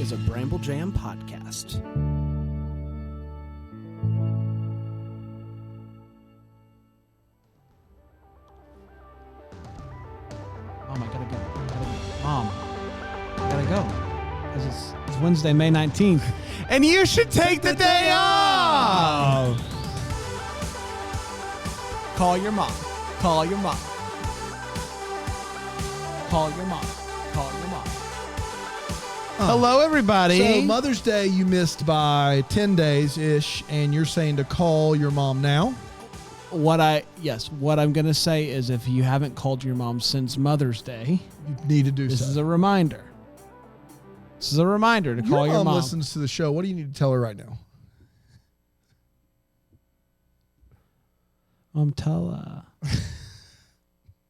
is a Bramble Jam podcast. Mom, I gotta go. Mom, I gotta go. Because it's Wednesday, May 19th. And you should take the day off! Call your mom. Call your mom. Call your mom. Call your mom. Hello, everybody. So Mother's Day you missed by 10 days-ish, and you're saying to call your mom now? What I'm going to say is if you haven't called your mom since Mother's Day, You need to do this so. is a reminder. This is a reminder to call your mom. Listens to the show. What do you need to tell her right now?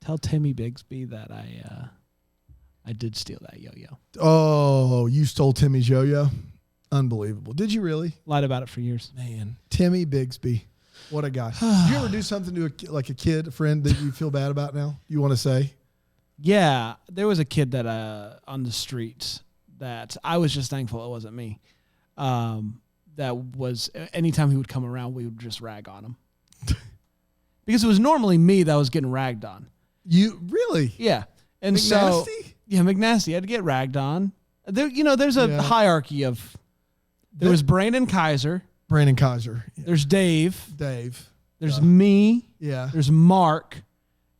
Tell Timmy Bigsby that I did steal that yo-yo. Oh, you stole Timmy's yo-yo? Unbelievable. Did you really? Lied about it for years. Man, Timmy Bigsby. What a guy. Did you ever do something to a kid, a friend that you feel bad about now? You want to say? Yeah, there was a kid that on the streets that I was just thankful it wasn't me. That was, anytime he would come around, we would just rag on him. Because it was normally me that was getting ragged on. You really? Yeah. And McNasty? McNasty. I had to get ragged on. There's a hierarchy of, there was Brandon Kaiser. Brandon Kaiser. Yeah. There's Dave. There's Yeah. me. Yeah. There's Mark.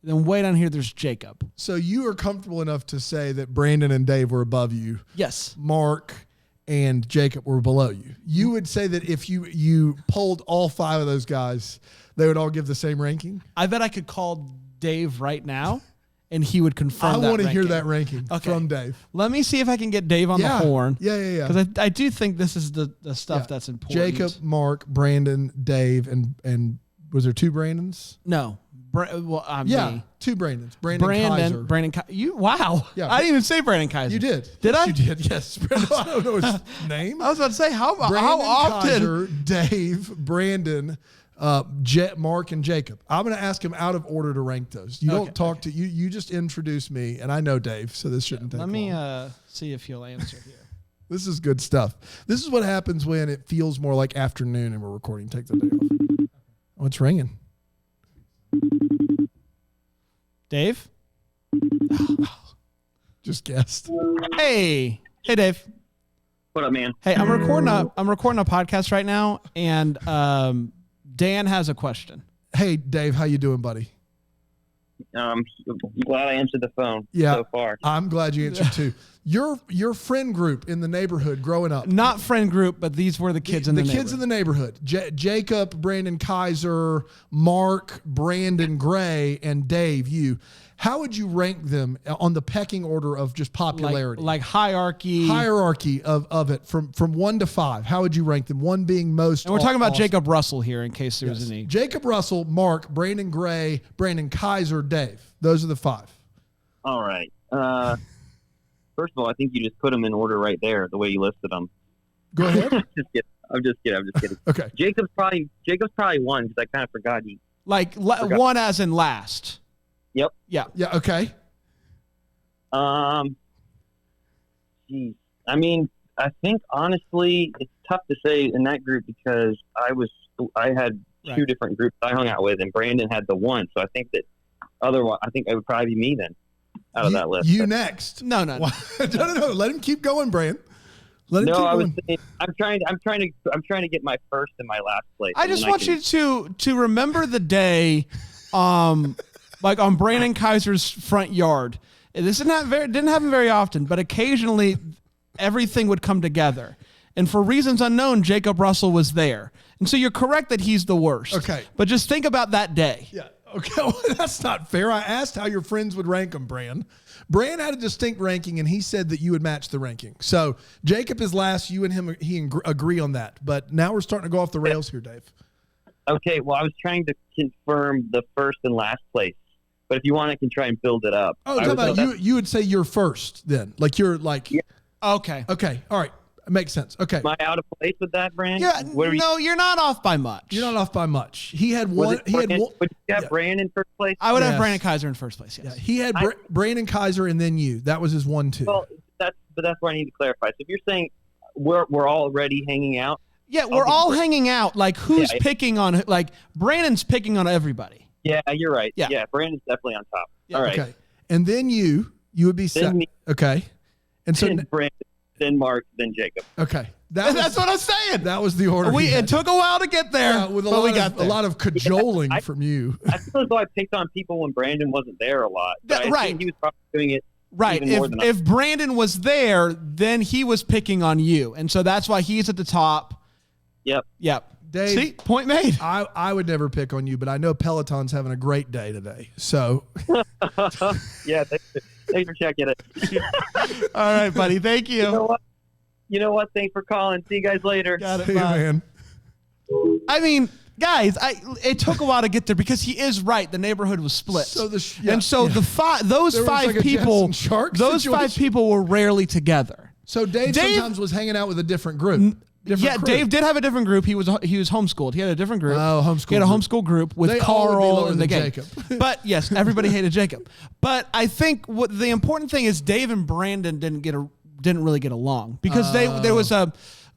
Then way down here, there's Jacob. So you are comfortable enough to say that Brandon and Dave were above you. Yes. Mark and Jacob were below you. You would say that if you polled all five of those guys, they would all give the same ranking? I bet I could call Dave right now, and he would confirm that I want to hear ranking. that ranking from Dave. Let me see if I can get Dave on the horn. Yeah. Because I do think this is the stuff that's important. Jacob, Mark, Brandon, Dave, and was there two Brandons? No. Me. Two Brandons. Brandon Kaiser. Wow. Yeah. I didn't even say Brandon Kaiser. You did. Did I? You did, yes. I don't know his name. I was about to say, how Brandon, often? Kaiser, Dave, Brandon, Mark, and Jacob. I'm going to ask him out of order to rank those. You don't talk to you. You just introduce me, and I know Dave, so this shouldn't take long. Let me see if he'll answer here. This is good stuff. This is what happens when it feels more like afternoon and we're recording. Take the day off. Oh, it's ringing. Dave? Just guessed. Hey, Dave. What up, man? Hey, I'm recording a podcast right now, and Dan has a question. Hey, Dave, how you doing, buddy? I'm glad I answered the phone so far. I'm glad you answered too. Your friend group in the neighborhood growing up. Not friend group, but these were the kids in the neighborhood. The kids in the neighborhood. Jacob, Brandon Kaiser, Mark, Brandon Gray, and Dave, you. How would you rank them on the pecking order of just popularity? Like hierarchy. Hierarchy of it from 1 to 5. How would you rank them? 1 being most. And we're talking about awesome. Jacob Russell here in case there was any. Jacob Russell, Mark, Brandon Gray, Brandon Kaiser, Dave. Those are the 5. All right. First of all, I think you just put them in order right there, the way you listed them. Go ahead. I'm just kidding. Okay. Jacob's probably 1 because I kind of forgot you. One as in last. Yep. Yeah. Yeah. Okay. Geez. I mean, I think honestly, it's tough to say in that group because I had two different groups I hung out with, and Brandon had the one. So I think that otherwise, I think it would probably be me then out of that list. You next? No. No. Let him keep going, Brandon. Let him keep I was going. saying, I'm trying to get my first and my last place. I just want you to remember the day, like on Brandon Kaiser's front yard. This didn't happen very often, but occasionally everything would come together. And for reasons unknown, Jacob Russell was there. And so you're correct that he's the worst. Okay. But just think about that day. Yeah. Okay. Well, that's not fair. I asked how your friends would rank them, Bran. Bran had a distinct ranking, and he said that you would match the ranking. So Jacob is last. You and him, agree on that. But now we're starting to go off the rails here, Dave. Okay. Well, I was trying to confirm the first and last place. But if you want, I can try and build it up. Oh, you would say you're first then. Like you're like. Yeah. Okay. Okay. All right. It makes sense. Okay. Am I out of place with that, Brand? Yeah. No, you're not off by much. You're not off by much. He had one. Would you have Brand in first place? I would have Brandon Kaiser in first place. Yes. Yeah. He had Brandon Kaiser and then you. That was his 1-2. Well, that's where I need to clarify. So if you're saying we're already hanging out. Yeah, we're all hanging out. Like, who's Yeah. picking on? Like, Brandon's picking on everybody. Yeah, you're right. Yeah. Yeah, Brandon's definitely on top. Yeah, All right. Okay. And then you would be Then me, okay. And so then Brandon, then Mark, then Jacob. okay. That's what I'm saying. That was the order. he It had. took a while to get there, Yeah, with but we got a there. lot of cajoling I- from you. I feel as though I picked on people when Brandon wasn't there a lot. But I Right. think he was probably doing it Right. even more than I. If Brandon was there, then he was picking on you. And so that's why he's at the top. Yep. Yep. Dave, See? Point made. I would never pick on you, but I know Peloton's having a great day today. So Yeah, thanks for checking it. All right, buddy. Thank you. You know what? Thanks for calling. See you guys later. Got it. see you, Bye. man. I mean, guys, it took a while to get there because he is right. The neighborhood was split. So those There was five like a people, Jets and Sharks those five situation. people were rarely together. So Dave sometimes was hanging out with a different group. Yeah, Dave did have a different group. He was homeschooled. He had a different group. Oh, homeschool He had a group. homeschool group with They all would be Carl lower and the than gang. Jacob. But yes, everybody hated Jacob. But I think what the important thing is, Dave and Brandon didn't really get along because there was a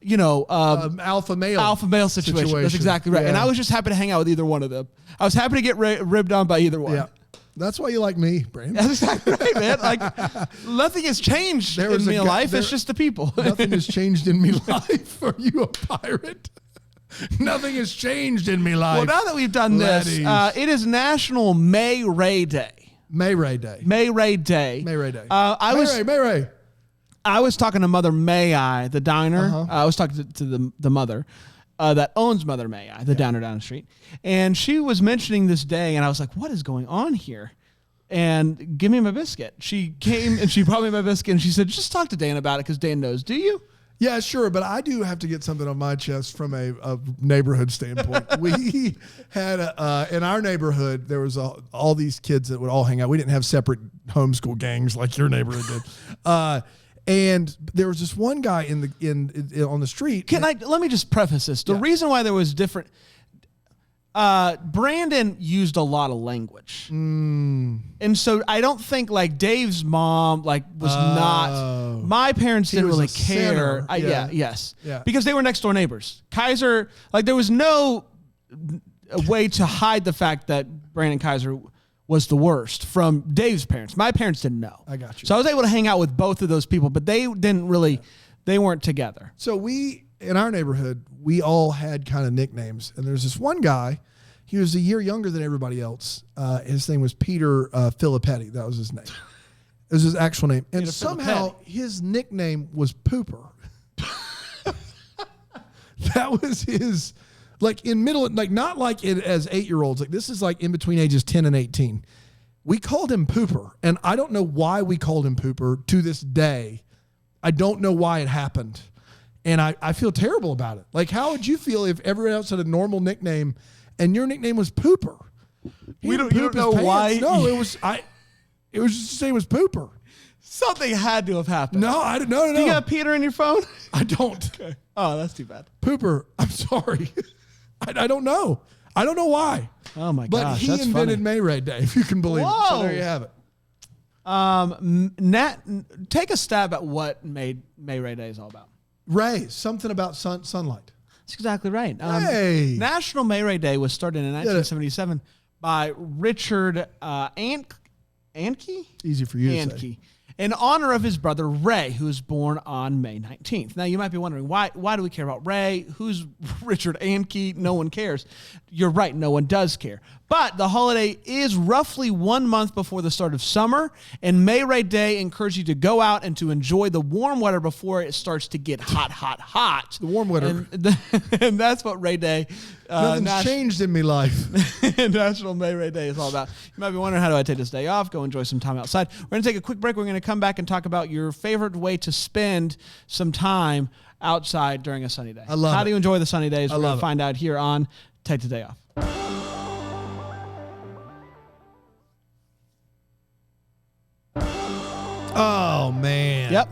Alpha male. alpha male situation. That's exactly right. Yeah. And I was just happy to hang out with either one of them. I was happy to get ribbed on by either one. Yeah. That's why you like me, Brandon. That's exactly right, man. Like, nothing has changed There in was a me guy- life. there- It's just the people. Nothing has changed in me life. Are you a pirate? Nothing has changed in me life. Well, now that we've done this, Laddies. it is National May Ray Day. May Ray Day. May Ray Day. May Ray Day. I Ray. was talking to Mother May I, the diner. Uh-huh. I was talking to the mother that owns Mother May I, the diner down the street, and she was mentioning this day, and I was like, "What is going on here?" And give me my biscuit. She came and she brought me my biscuit, and she said, "Just talk to Dan about it because Dan knows." Do you? Yeah, sure, but I do have to get something on my chest from a neighborhood standpoint. We had in our neighborhood there was all these kids that would all hang out. We didn't have separate homeschool gangs like your neighborhood did, and there was this one guy in on the street. Let me just preface this. The reason why there was different. Brandon used a lot of language, and so I don't think like Dave's mom was not. My parents didn't was really a sinner. care. Yeah. Because they were next door neighbors. Kaiser, there was no way to hide the fact that Brandon Kaiser was the worst from Dave's parents. My parents didn't know. I got you. So I was able to hang out with both of those people, but they didn't really. They weren't together. So in our neighborhood, we all had kind of nicknames. And there's this one guy, he was a year younger than everybody else. His name was Peter Filippetti. That was his name. It was his actual name. And Peter somehow Filippetti. his nickname was Pooper. That was his, in middle, not like it as 8-year-olds. This is in between ages 10 and 18. We called him Pooper. And I don't know why we called him Pooper to this day. I don't know why it happened. And I feel terrible about it. How would you feel if everyone else had a normal nickname and your nickname was Pooper? You don't know why? No, it was just the same as Pooper. Something had to have happened. No, I don't know. Do you got Peter in your phone? I don't. Okay. Oh, that's too bad. Pooper, I'm sorry. I don't know. I don't know why. Oh my But gosh, he that's invented funny. May Ray Day, if you can believe it. So Whoa. there you have it. Nat, take a stab at what May Ray Day is all about. Ray, something about sunlight. That's exactly right. Hey. National May Ray Day was started in 1977 by Richard Anke. Easy for you to say. Anke, in honor of his brother Ray, who was born on May 19th. Now, you might be wondering, why do we care about Ray? Who's Richard Anke? No one cares. You're right, no one does care. But the holiday is roughly 1 month before the start of summer, and May Ray Day encourages you to go out and to enjoy the warm weather before it starts to get hot. The warm weather. And that's what Ray Day, Nothing's changed in me life. National May Ray Day is all about. You might be wondering, how do I take this day off? Go enjoy some time outside. We're going to take a quick break. We're going to come back and talk about your favorite way to spend some time outside during a sunny day. I love How it. do you enjoy the sunny days? We're going love to it. find out here on Take the Day Off. Oh, man. Yep.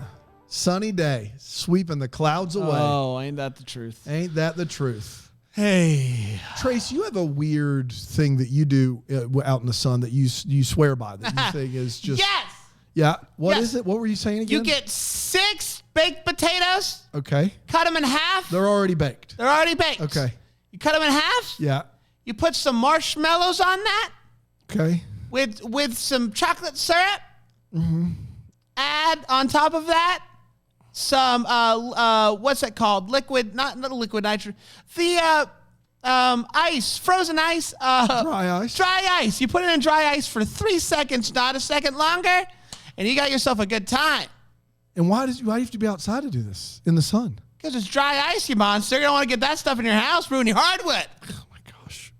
Sunny day, sweeping the clouds away. Oh, ain't that the truth? Ain't that the truth? Hey. Trace, you have a weird thing that you do out in the sun that you swear by that you think is just Yeah. What Yes. is it? What were you saying again? You get 6 baked potatoes, Okay. cut them in half. They're already baked. They're already baked. Okay. You cut them in half. Yeah. You put some marshmallows on that Okay. with some chocolate syrup. Add on top of that some what's that called? Liquid, not liquid nitrogen. The ice, frozen ice. Dry ice. Dry ice. You put it in dry ice for 3 seconds, not a second longer, and you got yourself a good time. And why do you have to be outside to do this in the sun? Because it's dry ice, you monster. You don't want to get that stuff in your house, ruin your hardwood. Oh my gosh.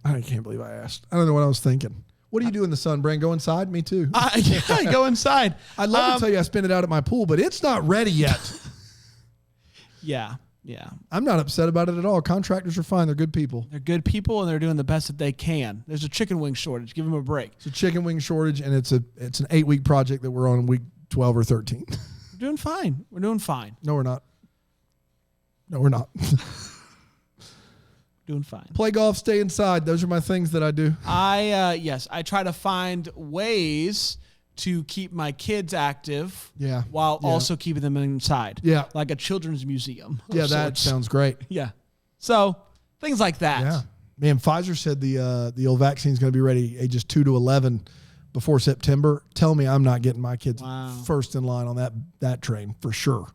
I can't believe I asked. I don't know what I was thinking. What do you do in the sun, Brand? Go inside? Me too. Yeah, go inside. I'd love to tell you I spend it out at my pool, but it's not ready yet. Yeah. I'm not upset about it at all. Contractors are fine. They're good people. They're good people, and they're doing the best that they can. There's a chicken wing shortage. Give them a break. It's a chicken wing shortage, and it's an 8-week project that we're on week 12 or 13. We're doing fine. We're doing fine. No, we're not. No, we're not. Doing fine. Play golf, stay inside. Those are my things that I do. I try to find ways to keep my kids active Yeah. while Yeah. also keeping them inside. Yeah. Like a children's museum. of Yeah, that sorts. sounds great. Yeah. So things like that. Yeah. Man, Pfizer said the old vaccine is going to be ready ages 2 to 11 before September. Tell me I'm not getting my kids first in line on that train for sure.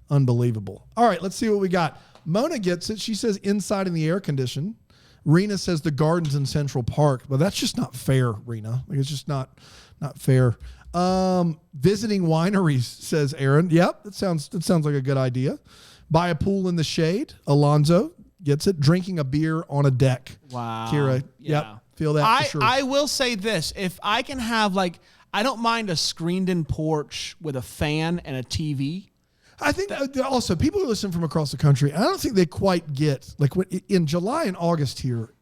Unbelievable. All right, let's see what we got. Mona gets it. She says inside in the air condition. Rena says the gardens in Central Park. But that's just not fair, Rena. Like, it's just not fair. Visiting wineries, says Aaron. Yep, that sounds like a good idea. Buy a pool in the shade. Alonzo gets it. Drinking a beer on a deck. Wow. Kira, Yeah. yep, feel that for sure. I will say this. If I can have I don't mind a screened-in porch with a fan and a TV. I think also people who listen from across the country, I don't think they quite get in July and August here.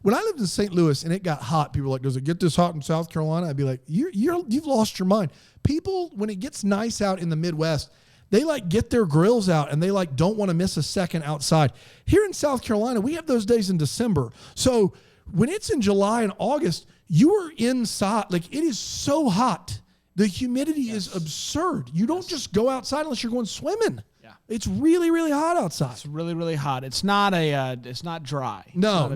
When I lived in St. Louis and it got hot, people were like, "Does it get this hot in South Carolina?" I'd be like, "You've lost your mind." People, when it gets nice out in the Midwest, they get their grills out and they don't want to miss a second outside. Here in South Carolina, we have those days in December. So when it's in July and August, you are inside. It is so hot. The humidity is absurd. You don't just go outside unless you're going swimming. Yeah. It's really, really hot outside. It's really, really hot. It's not it's not dry. No.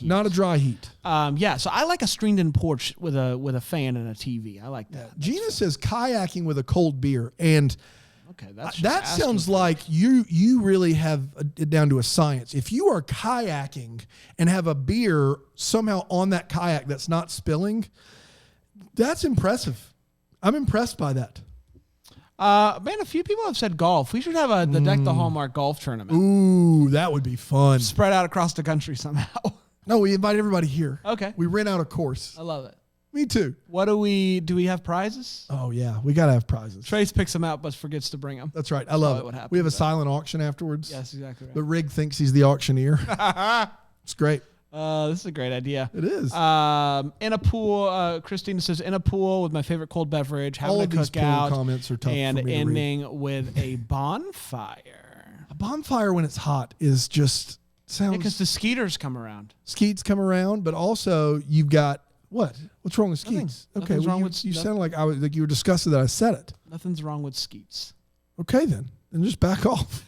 Not a dry heat. So I like a screened-in porch with a fan and a TV. I like that. Gina says kayaking with a cold beer, and Okay, that's that sounds like you really have it down to a science. If you are kayaking and have a beer somehow on that kayak that's not spilling, that's impressive. I'm impressed by that. Man, a few people have said golf. We should have the Deck the Hallmark golf tournament. Ooh, that would be fun. Spread out across the country somehow. No, we invite everybody here. Okay. We rent out a course. I love it. Me too. What do we have prizes? Oh yeah, we gotta have prizes. Trace picks them out but forgets to bring them. That's right. I love it. what happens We have a with that. silent auction afterwards. Yes, exactly right. The rig thinks he's the auctioneer. It's great. This is a great idea. It is. In a pool, Christina says, in a pool with my favorite cold beverage, having All a of these pool cookout, comments are tough and for me to read. ending with a bonfire. A bonfire when it's hot is just sounds. Because the skeeters come around. Skeets come around, but also you've got what? What's wrong with skeets? Nothing. Nothing's wrong you, with- you no- sound like you were disgusted that I said it. Nothing's wrong with skeets. Okay, then just back off.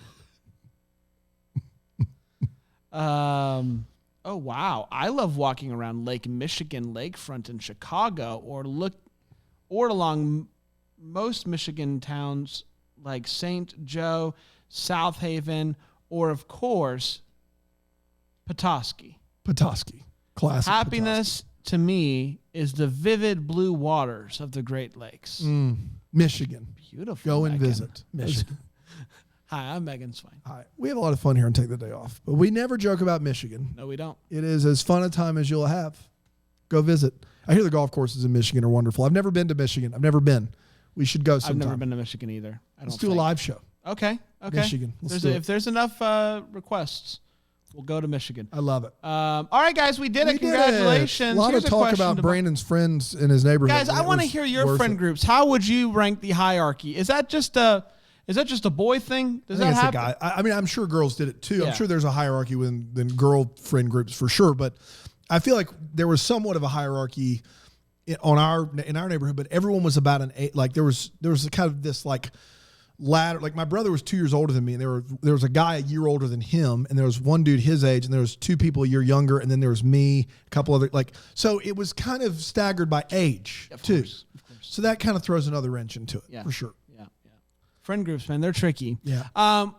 Oh wow! I love walking around Lake Michigan lakefront in Chicago, or along most Michigan towns like St. Joe, South Haven, or of course Petoskey. Petoskey, classic. Happiness to me is the vivid blue waters of the Great Lakes. Petoskey. Michigan. Beautiful. Go and Megan. visit Michigan. Hi, I'm Megan Swine. Hi. We have a lot of fun here and take the day off, but we never joke about Michigan. No, we don't. It is as fun a time as you'll have. Go visit. I hear the golf courses in Michigan are wonderful. I've never been to Michigan. I've never been. We should go sometime. I've never been to Michigan either. Let's do a live show. Okay. Michigan. Let's do it. If there's enough requests, we'll go to Michigan. I love it. All right, guys, we did it. We did Congratulations. A lot Here's of talk question about Brandon's friends in his neighborhood. Guys, I It want to was hear your worth friend it. groups. How would you rank the hierarchy? Is that just a boy thing? Does I that think it's a happen? guy. I mean, I'm sure girls did it too. Yeah. I'm sure there's a hierarchy within girl friend groups for sure. But I feel like there was somewhat of a hierarchy in our neighborhood, but everyone was about an 8. Like there was kind of this like ladder. Like my brother was 2 years older than me, and there was a guy a year older than him, and there was one dude his age, and there was 2 people a year younger, and then there was me, a couple other so it was kind of staggered by age too. Of course. So that kind of throws another wrench into it Yeah. for sure. Yeah. Friend groups, man, they're tricky. Yeah.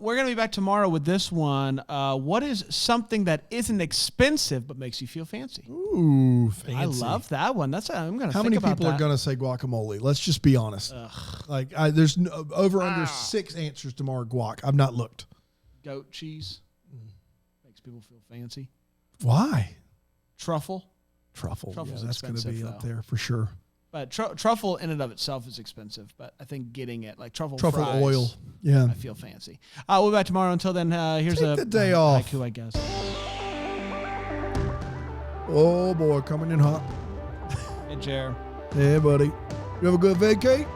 We're going to be back tomorrow with this one. What is something that isn't expensive but makes you feel fancy? Ooh, fancy. I love that one. I'm going to How think many about people that. are going to say guacamole? Let's just be honest. Like there's under 6 answers to more guac. I've not looked. Goat cheese makes people feel fancy. Why? Truffle. Truffle. Truffle's Yeah, that's going to be expensive, up though. there for sure. But truffle in and of itself is expensive. But I think getting it, like truffle Truffle fries, oil. Yeah. I feel fancy. We'll be back tomorrow. Until then, here's Take a the day off. haiku, I guess. Oh boy, coming in hot. Hey, Jer. Hey buddy, you have a good vacay?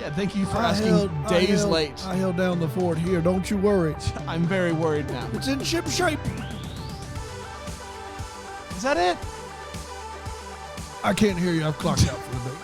Yeah, thank you for asking days late. I held down the fort here. Don't you worry. I'm very worried now. It's in ship shape. Is that it? I can't hear you. I've clocked out for the day.